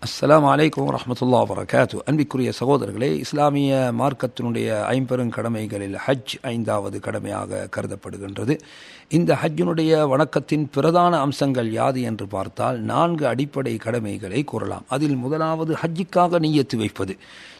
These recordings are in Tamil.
அஸ்ஸலாமு அலைக்கும் வரஹ்மத்துல்லாஹி வபரகாத்து. அன்பிற்குரிய சகோதரர்களே, இஸ்லாமிய மார்க்கத்தினுடைய ஐம்பெருங்கடமைகளில் ஹஜ் 5வது கடமையாக கருதப்படுகின்றது. இந்த ஹஜ்ஜினுடைய வணக்கத்தின் பிரதான அம்சங்கள் யாது என்று பார்த்தால் 4 அடிப்படை கடமைகளை கூறலாம். அதில் முதலாவது ஹஜ்ஜுக்காக நிய்யத்து வைப்பது.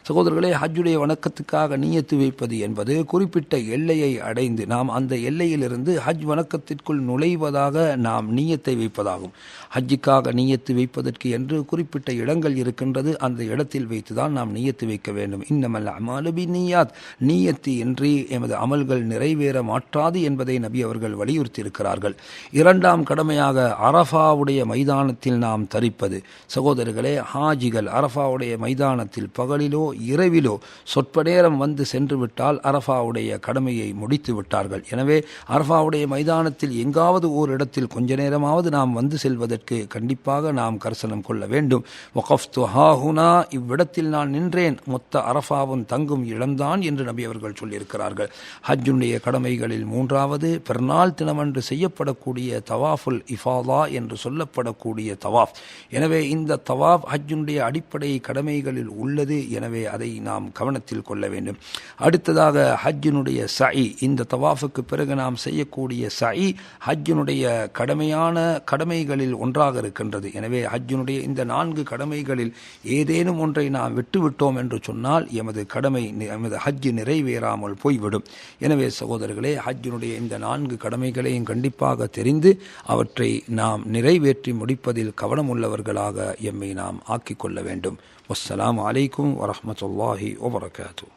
சகோதரர்களே, ஹஜ்ஜுடைய வணக்கத்துக்காக நிய்யத்து வைப்பது என்பது குறிப்பிட்ட எல்லையை அடைந்து நாம் அந்த எல்லையிலிருந்து ஹஜ் வணக்கத்திற்குள் நுழைவதாக நாம் நிய்யத்தை வைப்பதாகும். ஹஜ்ஜுக்காக நிய்யத்து வைப்பதற்கு என்று குறிப்பிட்ட இடங்கள் இருக்கின்றது. அந்த இடத்தில் வைத்துதான் நாம் நிய்யத்து வைக்க வேண்டும். இன்னமல் அமாலு பின்னியாத், நிய்யத்து இன்றி எமது அமல்கள் நிறைவேற மாட்டாது என்பதை நபி அவர்கள் வலியுறுத்தி இருக்கிறார்கள். 2ஆம் கடமையாக அரஃபாவுடைய மைதானத்தில் நாம் தரிப்பது. சகோதரர்களே, ஹாஜிகள் அரஃபாவுடைய மைதானத்தில் பகலிலோ இரவிலோ சொற்ப நேரம் வந்து சென்று விட்டால் அரஃபாவுடைய கடமையை முடித்து விட்டார்கள். எனவே அரஃபாவுடைய மைதானத்தில் எங்காவது ஓர் இடத்தில் கொஞ்ச நேரமாவது நாம் வந்து செல்வதற்கு கண்டிப்பாக நாம் கரிசனம் கொள்ள வேண்டும். வகஃப்து ஹாஹுனா, இவ்விடத்தில் நான் நின்றேன், மொத்த அரஃபாவும் தங்கும் இடம்தான் என்று நபி அவர்கள் சொல்லியிருக்கிறார்கள். ஹஜ்ஜுடைய கடமைகளில் 3வது பெருநாள் தினமன்று செய்யப்படக்கூடிய தவாஃபுல் இஃபாதா என்று சொல்லப்படக்கூடிய தவாஃப். எனவே இந்த தவாஃப் ஹஜ்ஜுடைய அடிப்படை கடமைகளில் உள்ளது. எனவே அதை நாம் கவனத்தில் கொள்ள வேண்டும். அடுத்ததாக ஹஜ்ஜினுடைய சஇ. இந்த தவாஃபுக்கு பிறகு நாம் செய்யக்கூடிய சஇ ஹஜ்ஜினுடைய கடமையான கடமைகளில் ஒன்றாக இருக்கின்றது. எனவே ஹஜ்ஜினுடைய இந்த 4 கடமைகளில் ஏதேனும் ஒன்றை நாம் விட்டுவிட்டோம் என்று சொன்னால் எமது ஹஜ்ஜு நிறைவேறாமல் போய்விடும். எனவே சகோதரர்களே, ஹஜ்ஜினுடைய இந்த 4 கடமைகளையும் கண்டிப்பாக தெரிந்து அவற்றை நாம் நிறைவேற்றி முடிப்பதில் கவனமுள்ளவர்களாக எம்மை நாம் ஆக்கிக்கொள்ள வேண்டும். வஸ்ஸலாமு அலைக்கும் வரஹ்மத்துல்லாஹி வபரகாத்துஹு.